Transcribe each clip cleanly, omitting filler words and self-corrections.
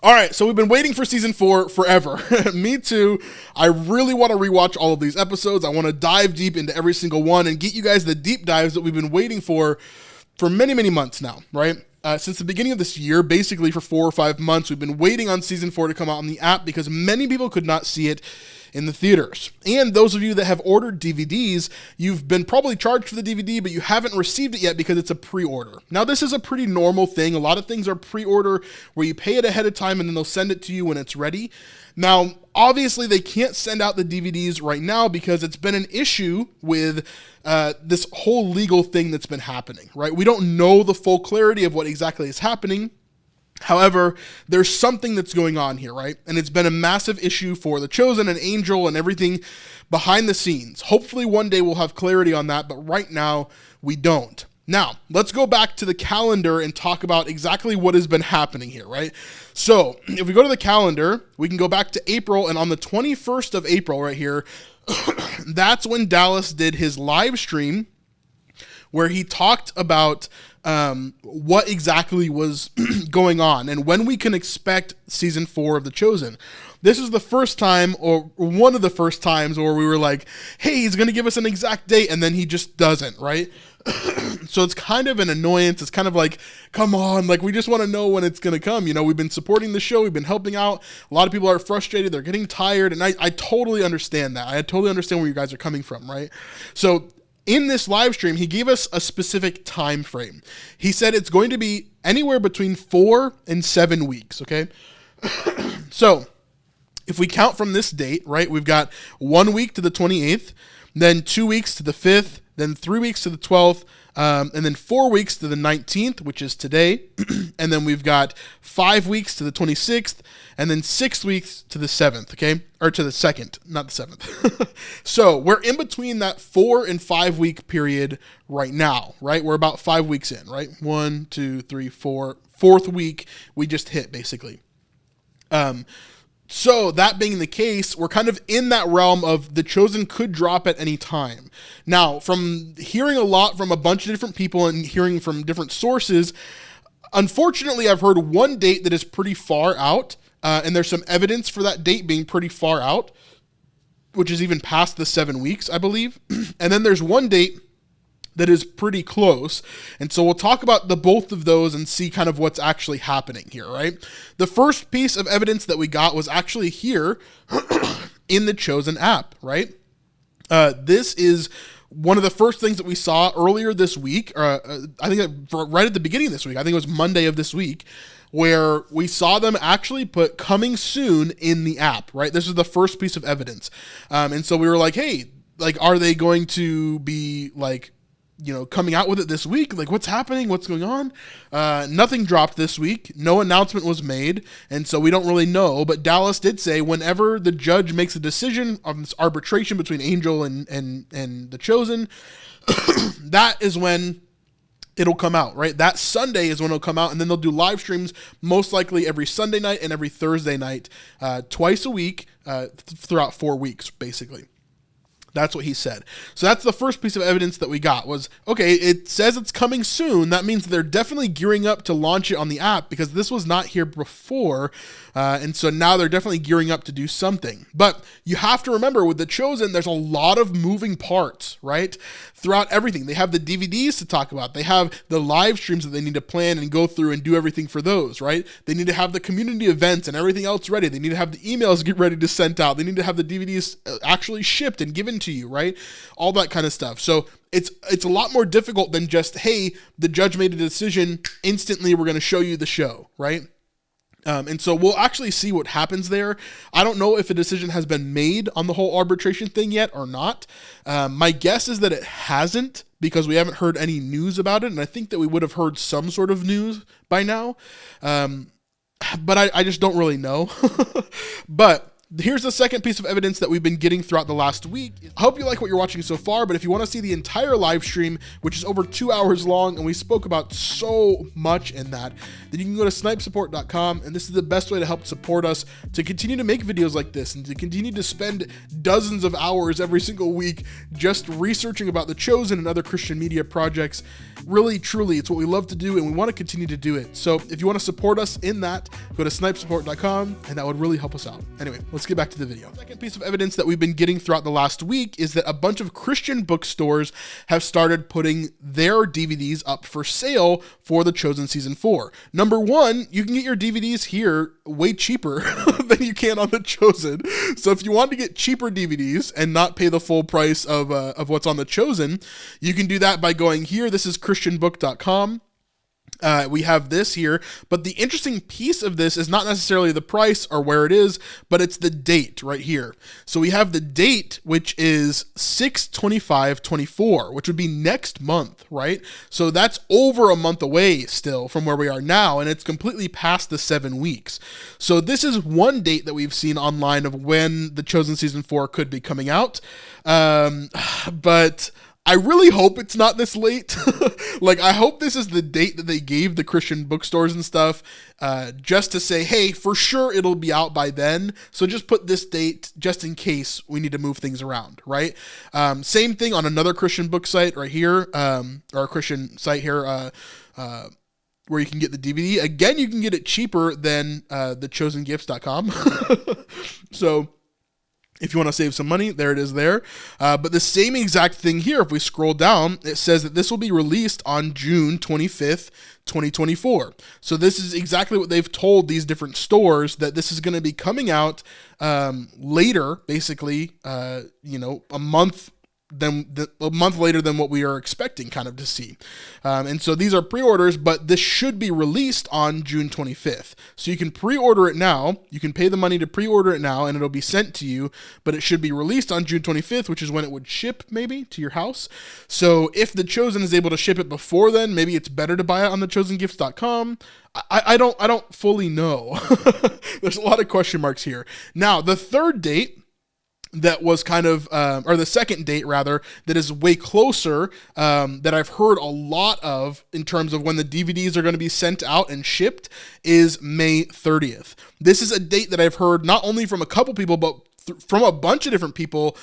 All right, so we've been waiting for season 4 forever. Me too. I really want to rewatch all of these episodes. I want to dive deep into every single one and get you guys the deep dives that we've been waiting for many, many months now, right? Since the beginning of this year, basically for 4 or 5 months, we've been waiting on season 4 to come out on the app because many people could not see it in the theaters. And those of you that have ordered DVDs, you've been probably charged for the DVD, but you haven't received it yet because it's a pre-order. Now, this is a pretty normal thing. A lot of things are pre-order where you pay it ahead of time and then they'll send it to you when it's ready. Now, obviously, they can't send out the DVDs right now because it's been an issue with this whole legal thing that's been happening, right? We don't know the full clarity of what exactly is happening. However, there's something that's going on here, right? And it's been a massive issue for The Chosen and Angel and everything behind the scenes. Hopefully one day we'll have clarity on that, but right now we don't. Now, let's go back to the calendar and talk about exactly what has been happening here, right? So, if we go to the calendar, we can go back to April, and on the 21st of April right here, that's when Dallas did his live stream where he talked about what exactly was going on and when we can expect season 4 of The Chosen. This is the first time, or one of the first times, where we were like, hey, he's going to give us an exact date, and then he just doesn't, right? So it's kind of an annoyance. It's kind of like, come on, like, we just want to know when it's going to come. You know, we've been supporting the show. We've been helping out. A lot of people are frustrated. They're getting tired, and I totally understand that. I totally understand where you guys are coming from, right? So in this live stream, he gave us a specific time frame. He said it's going to be anywhere between 4 and 7 weeks, okay? So if we count from this date, right, we've got 1 week to the 28th, then 2 weeks to the 5th, then 3 weeks to the 12th, and then 4 weeks to the 19th, which is today, and then we've got 5 weeks to the 26th, and then 6 weeks to the 7th, okay? Or to the 2nd, not the 7th. So we're in between that 4 and 5 week period right now, right? We're about 5 weeks in, right? 1, 2, 3, 4. Fourth week we just hit, basically. So that being the case, we're kind of in that realm of The Chosen could drop at any time. Now, from hearing a lot from a bunch of different people and hearing from different sources, unfortunately, I've heard one date that is pretty far out, and there's some evidence for that date being pretty far out, which is even past the 7 weeks, I believe. And then there's one date that is pretty close. And so we'll talk about the both of those and see kind of what's actually happening here, right? The first piece of evidence that we got was actually here in the Chosen app, right? This is one of the first things that we saw earlier this week, I think right at the beginning of this week, I think it was Monday of this week, where we saw them actually put coming soon in the app, right? This is the first piece of evidence. And so we were like, hey, like, are they going to be like, you know, coming out with it this week? Like, what's happening? What's going on? Nothing dropped this week. No announcement was made. And so we don't really know. But Dallas did say whenever the judge makes a decision on this arbitration between Angel and The Chosen, that is when it'll come out, right? That Sunday is when it'll come out, and then they'll do live streams most likely every Sunday night and every Thursday night, twice a week, throughout 4 weeks, basically. That's what he said. So that's the first piece of evidence that we got was, okay, it says it's coming soon. That means they're definitely gearing up to launch it on the app because this was not here before. And so now they're definitely gearing up to do something. But you have to remember with The Chosen, there's a lot of moving parts, right? Throughout everything. They have the DVDs to talk about. They have the live streams that they need to plan and go through and do everything for those, right? They need to have the community events and everything else ready. They need to have the emails get ready to send out. They need to have the DVDs actually shipped and given to you, right? All that kind of stuff. So it's a lot more difficult than just, hey, the judge made a decision, instantly we're going to show you the show, right? And so we'll actually see what happens there. I don't know if a decision has been made on the whole arbitration thing yet or not. My guess is that it hasn't because we haven't heard any news about it. And I think that we would have heard some sort of news by now. But I just don't really know. But Here's the second piece of evidence that we've been getting throughout the last week. I hope you like what you're watching so far, but if you want to see the entire live stream, which is over 2 hours long, and we spoke about so much in that, then you can go to snipesupport.com, and this is the best way to help support us to continue to make videos like this and to continue to spend dozens of hours every single week just researching about The Chosen and other Christian media projects. Really, truly, it's what we love to do, and we want to continue to do it. So if you want to support us in that, go to snipesupport.com, and that would really help us out. Anyway, let's get back to the video. The second piece of evidence that we've been getting throughout the last week is that a bunch of Christian bookstores have started putting their DVDs up for sale for The Chosen Season 4. Number one, you can get your DVDs here way cheaper than you can on The Chosen. So if you want to get cheaper DVDs and not pay the full price of what's on The Chosen, you can do that by going here. This is christianbook.com. We have this here, but the interesting piece of this is not necessarily the price or where it is, but it's the date right here. So we have the date, which is 6/25/24, which would be next month, right? So that's over a month away still from where we are now, and it's completely past the 7 weeks. So this is one date that we've seen online of when The Chosen Season 4 could be coming out. But I really hope it's not this late. Like, I hope this is the date that they gave the Christian bookstores and stuff, just to say, hey, for sure it'll be out by then. So just put this date just in case we need to move things around, right? Same thing on another Christian book site right here, or a Christian site here, where you can get the DVD. Again, you can get it cheaper than thechosengifts.com. So if you want to save some money, there it is there. But the same exact thing here, if we scroll down, it says that this will be released on June 25th, 2024. So this is exactly what they've told these different stores, that this is going to be coming out later, basically, a month later than what we are expecting kind of to see. And so these are pre-orders, but this should be released on June 25th. So you can pre-order it now. You can pay the money to pre-order it now, and it'll be sent to you, but it should be released on June 25th, which is when it would ship maybe to your house. So if The Chosen is able to ship it before then, maybe it's better to buy it on thechosengifts.com. I don't fully know. There's a lot of question marks here. Now, the third date that was kind of, or the second date rather, that is way closer, that I've heard a lot of in terms of when the DVDs are going to be sent out and shipped, is May 30th. This is a date that I've heard not only from a couple people, but from a bunch of different people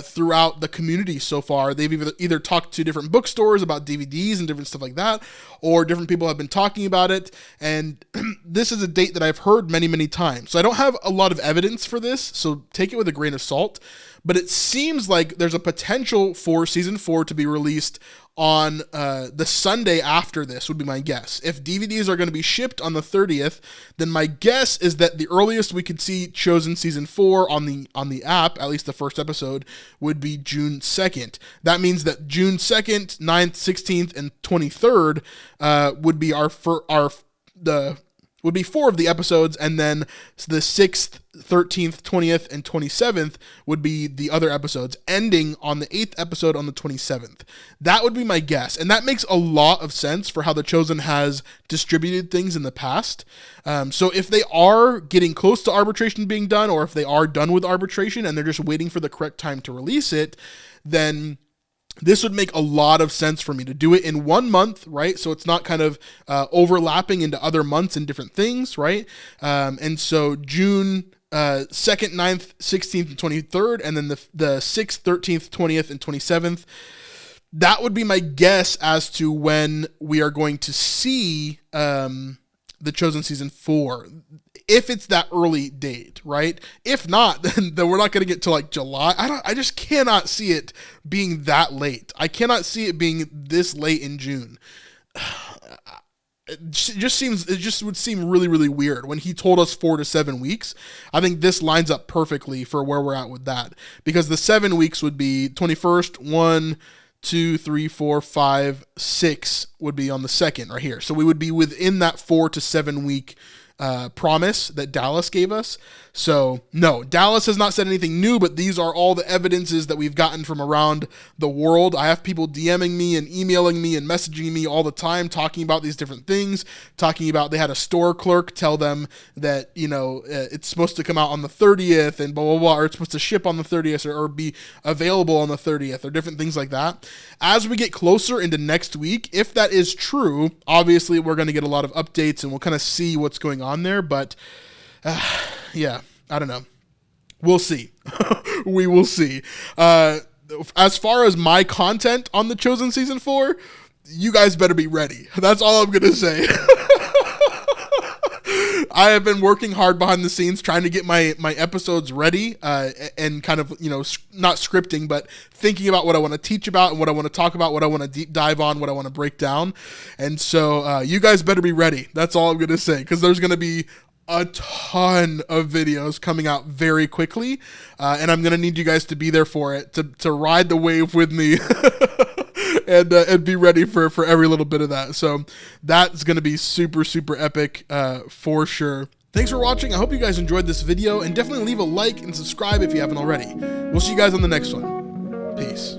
throughout the community so far. They've either talked to different bookstores about DVDs and different stuff like that, or different people have been talking about it. And this is a date that I've heard many, many times. So I don't have a lot of evidence for this, so take it with a grain of salt. But it seems like there's a potential for Season 4 to be released on the Sunday after this, would be my guess. If DVDs are going to be shipped on the 30th, then my guess is that the earliest we could see Chosen Season 4 on the app, at least the first episode, would be June 2nd. That means that June 2nd, 9th, 16th, and 23rd would be would be 4 of the episodes, and then the 6th, 13th, 20th, and 27th would be the other episodes, ending on the 8th episode on the 27th. That would be my guess, and that makes a lot of sense for how The Chosen has distributed things in the past. So if they are getting close to arbitration being done, or if they are done with arbitration and they're just waiting for the correct time to release it, then this would make a lot of sense for me to do it in 1 month, right? So it's not kind of overlapping into other months and different things, right? And so June 2nd, 9th, 16th, and 23rd, and then the 6th, 13th, 20th, and 27th. That would be my guess as to when we are going to see The Chosen Season 4. If it's that early date, right? If not, then we're not going to get to like July. I just cannot see it being that late. I cannot see it being this late in June. It just would seem really, really weird when he told us 4 to 7 weeks. I think this lines up perfectly for where we're at with that, because the 7 weeks would be 21st, 1, 2, 3, 4, 5, 6 would be on the 2nd right here. So we would be within that 4 to 7 week promise that Dallas gave us. So no, Dallas has not said anything new, but these are all the evidences that we've gotten from around the world. I have people DMing me and emailing me and messaging me all the time talking about these different things, talking about they had a store clerk tell them that, you know, it's supposed to come out on the 30th and blah, blah, blah, or it's supposed to ship on the 30th or be available on the 30th or different things like that. As we get closer into next week, if that is true, obviously we're going to get a lot of updates and we'll kind of see what's going on there. But yeah, I don't know. We'll see. We will see. As far as my content on The Chosen Season 4, you guys better be ready. That's all I'm going to say. I have been working hard behind the scenes trying to get my episodes ready and kind of, you know, not scripting, but thinking about what I want to teach about and what I want to talk about, what I want to deep dive on, what I want to break down. And so you guys better be ready. That's all I'm going to say, because there's going to be a ton of videos coming out very quickly, and I'm going to need you guys to be there for it, to ride the wave with me. And be ready for every little bit of that. So that's going to be super, super epic for sure. Thanks for watching. I hope you guys enjoyed this video, and definitely leave a like and subscribe if you haven't already. We'll see you guys on the next one. Peace.